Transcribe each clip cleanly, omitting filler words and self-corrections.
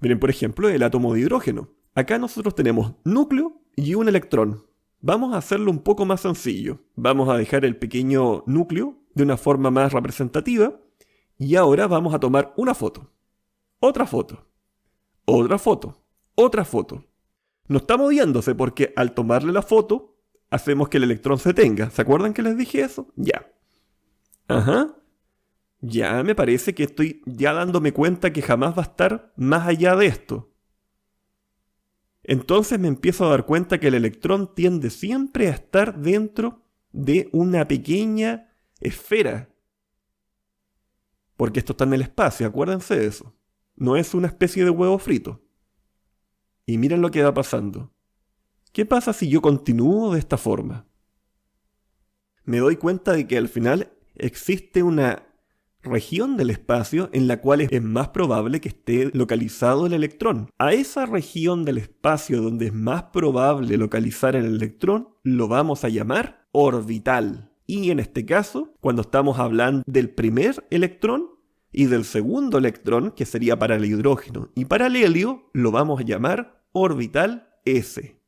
Miren, por ejemplo, el átomo de hidrógeno. Acá nosotros tenemos núcleo y un electrón. Vamos a hacerlo un poco más sencillo. Vamos a dejar el pequeño núcleo de una forma más representativa y ahora vamos a tomar una foto. Otra foto. Otra foto. Otra foto. No está moviéndose porque al tomarle la foto hacemos que el electrón se detenga. ¿Se acuerdan que les dije eso? Ya. Ajá. Ya me parece que estoy ya dándome cuenta que jamás va a estar más allá de esto. Entonces me empiezo a dar cuenta que el electrón tiende siempre a estar dentro de una pequeña esfera. Porque esto está en el espacio, acuérdense de eso. No es una especie de huevo frito. Y miren lo que va pasando. ¿Qué pasa si yo continúo de esta forma? Me doy cuenta de que al final existe una región del espacio en la cual es más probable que esté localizado el electrón. A esa región del espacio donde es más probable localizar el electrón lo vamos a llamar orbital. Y en este caso, cuando estamos hablando del primer electrón y del segundo electrón, que sería para el hidrógeno y para el helio, lo vamos a llamar orbital S.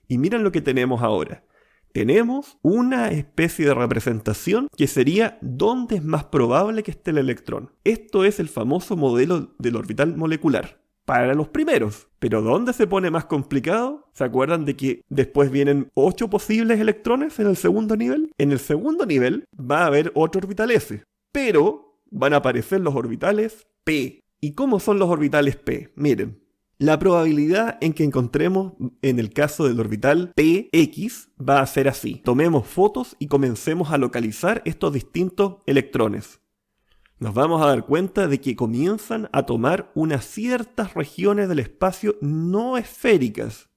Y miren lo que tenemos ahora. Tenemos una especie de representación que sería dónde es más probable que esté el electrón. Esto es el famoso modelo del orbital molecular para los primeros. Pero ¿dónde se pone más complicado? ¿Se acuerdan de que después vienen 8 posibles electrones en el segundo nivel? En el segundo nivel va a haber otro orbital S, pero van a aparecer los orbitales P. ¿Y cómo son los orbitales P? Miren. La probabilidad en que encontremos en el caso del orbital px va a ser así. Tomemos fotos y comencemos a localizar estos distintos electrones. Nos vamos a dar cuenta de que comienzan a tomar unas ciertas regiones del espacio no esféricas.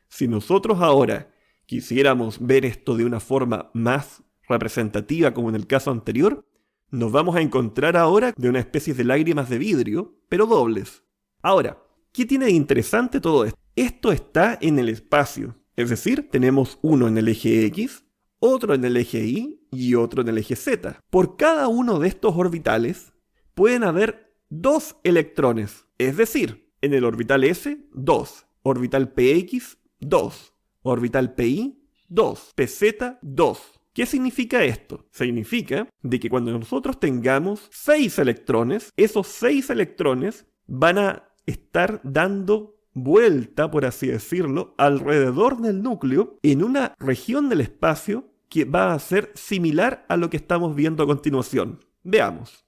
Si nosotros ahora quisiéramos ver esto de una forma más representativa como en el caso anterior, nos vamos a encontrar ahora de una especie de lágrimas de vidrio, pero dobles. Ahora, ¿qué tiene de interesante todo esto? Esto está en el espacio, es decir, tenemos uno en el eje X, otro en el eje Y y otro en el eje Z. Por cada uno de estos orbitales pueden haber 2 electrones, es decir, en el orbital S, 2, orbital PX, 2, orbital PY, 2, PZ, 2. ¿Qué significa esto? Significa de que cuando nosotros tengamos 6 electrones, esos 6 electrones van a estar dando vuelta, por así decirlo, alrededor del núcleo en una región del espacio que va a ser similar a lo que estamos viendo a continuación. Veamos.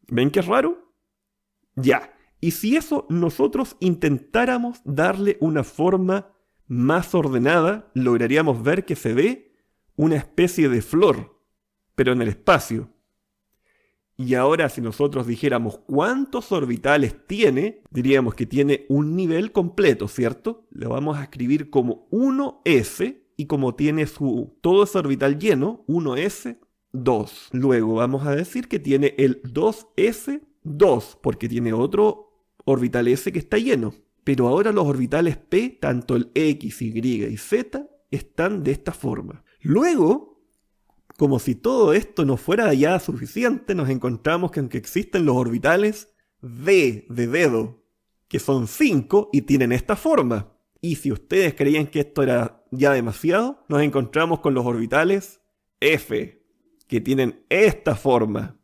¿Ven que es raro? Ya. Y si eso nosotros intentáramos darle una forma más ordenada, lograríamos ver que se ve una especie de flor, pero en el espacio. Y ahora si nosotros dijéramos cuántos orbitales tiene, diríamos que tiene un nivel completo, ¿cierto? Lo vamos a escribir como 1s y como tiene todo ese orbital lleno, 1s, 2. Luego vamos a decir que tiene el 2s, 2, porque tiene otro orbital s que está lleno. Pero ahora los orbitales p, tanto el x, y y z, están de esta forma. Luego, como si todo esto no fuera ya suficiente, nos encontramos que aunque existen los orbitales D de dedo, que son 5 y tienen esta forma. Y si ustedes creían que esto era ya demasiado, nos encontramos con los orbitales F, que tienen esta forma.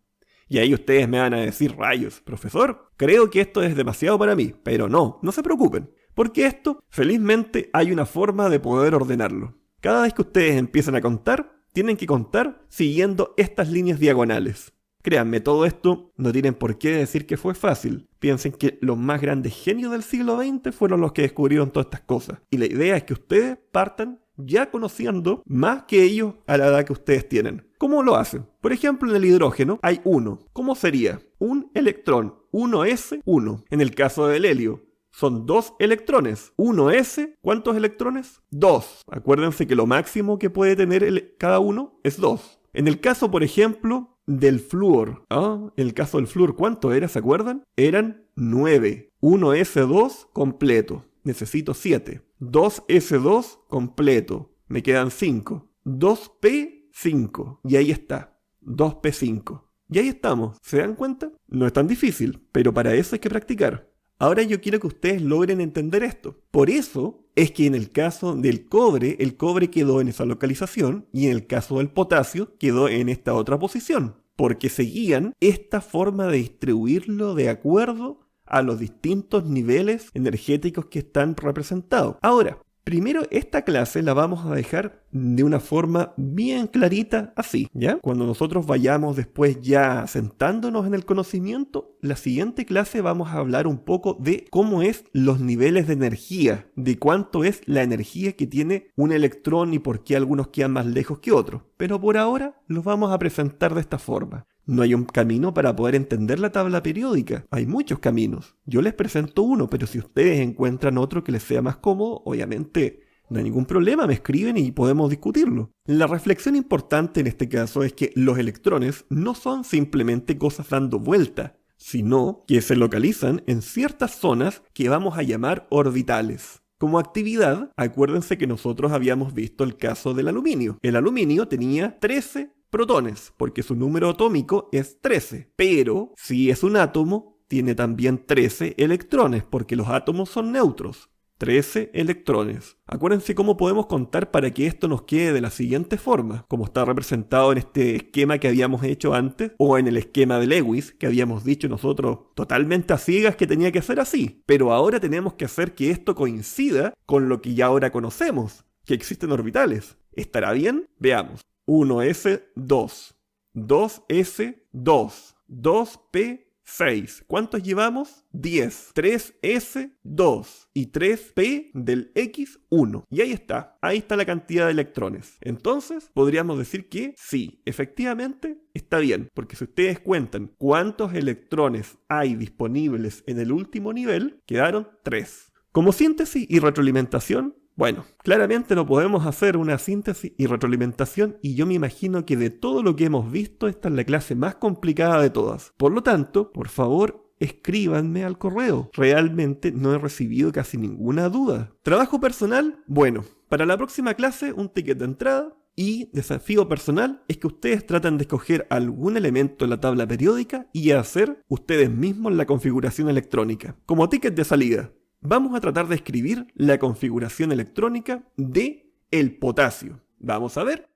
Y ahí ustedes me van a decir, rayos, profesor, creo que esto es demasiado para mí. Pero no se preocupen, porque esto, felizmente, hay una forma de poder ordenarlo. Cada vez que ustedes empiezan a contar, tienen que contar siguiendo estas líneas diagonales. Créanme, todo esto no tienen por qué decir que fue fácil. Piensen que los más grandes genios del siglo XX fueron los que descubrieron todas estas cosas. Y la idea es que ustedes partan ya conociendo más que ellos a la edad que ustedes tienen. ¿Cómo lo hacen? Por ejemplo, en el hidrógeno hay 1. ¿Cómo sería? Un electrón, 1s, 1. En el caso del helio, son 2 electrones. 1s, ¿cuántos electrones? 2. Acuérdense que lo máximo que puede tener cada uno es 2. En el caso, por ejemplo, del flúor. En el caso del flúor, ¿cuánto era? ¿Se acuerdan? Eran 9. 1s2 completo. Necesito 7. 2s2 completo. Me quedan 5. 2p5. Y ahí está. 2p5. Y ahí estamos, ¿se dan cuenta? No es tan difícil, pero para eso hay que practicar. Ahora yo quiero que ustedes logren entender esto. Por eso es que en el caso del cobre, el cobre quedó en esa localización y en el caso del potasio quedó en esta otra posición. Porque seguían esta forma de distribuirlo de acuerdo a los distintos niveles energéticos que están representados. Ahora, primero esta clase la vamos a dejar de una forma bien clarita así, ¿ya? Cuando nosotros vayamos después ya sentándonos en el conocimiento, la siguiente clase vamos a hablar un poco de cómo es los niveles de energía, de cuánto es la energía que tiene un electrón y por qué algunos quedan más lejos que otros. Pero por ahora los vamos a presentar de esta forma. No hay un camino para poder entender la tabla periódica. Hay muchos caminos. Yo les presento uno, pero si ustedes encuentran otro que les sea más cómodo, obviamente no hay ningún problema, me escriben y podemos discutirlo. La reflexión importante en este caso es que los electrones no son simplemente cosas dando vuelta, sino que se localizan en ciertas zonas que vamos a llamar orbitales. Como actividad, acuérdense que nosotros habíamos visto el caso del aluminio. El aluminio tenía 13 protones, porque su número atómico es 13. Pero, si es un átomo, tiene también 13 electrones, porque los átomos son neutros. 13 electrones. Acuérdense cómo podemos contar para que esto nos quede de la siguiente forma, como está representado en este esquema que habíamos hecho antes, o en el esquema de Lewis, que habíamos dicho nosotros totalmente a ciegas que tenía que ser así. Pero ahora tenemos que hacer que esto coincida con lo que ya ahora conocemos, que existen orbitales. ¿Estará bien? Veamos. 1s2, 2s2, 2p6. ¿Cuántos llevamos? 10. 3s2 y 3p del x1. Y ahí está la cantidad de electrones. Entonces, podríamos decir que sí, efectivamente está bien, porque si ustedes cuentan cuántos electrones hay disponibles en el último nivel, quedaron 3. Como síntesis y retroalimentación, bueno, claramente no podemos hacer una síntesis y retroalimentación y yo me imagino que de todo lo que hemos visto esta es la clase más complicada de todas. Por lo tanto, por favor, escríbanme al correo. Realmente no he recibido casi ninguna duda. ¿Trabajo personal? Bueno, para la próxima clase un ticket de entrada y desafío personal es que ustedes traten de escoger algún elemento en la tabla periódica y hacer ustedes mismos la configuración electrónica. Como ticket de salida, vamos a tratar de escribir la configuración electrónica de el potasio. Vamos a ver.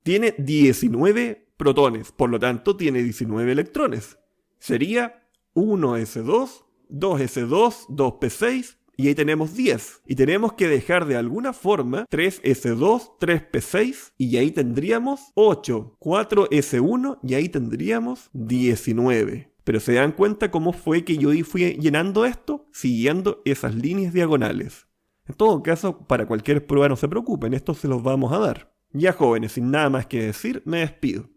Tiene 19 protones, por lo tanto tiene 19 electrones. Sería 1s2, 2s2, 2p6 y ahí tenemos 10. Y tenemos que dejar de alguna forma 3s2, 3p6 y ahí tendríamos 8, 4s1 y ahí tendríamos 19. Pero se dan cuenta cómo fue que yo fui llenando esto siguiendo esas líneas diagonales. En todo caso, para cualquier prueba no se preocupen, esto se los vamos a dar. Ya jóvenes, sin nada más que decir, me despido.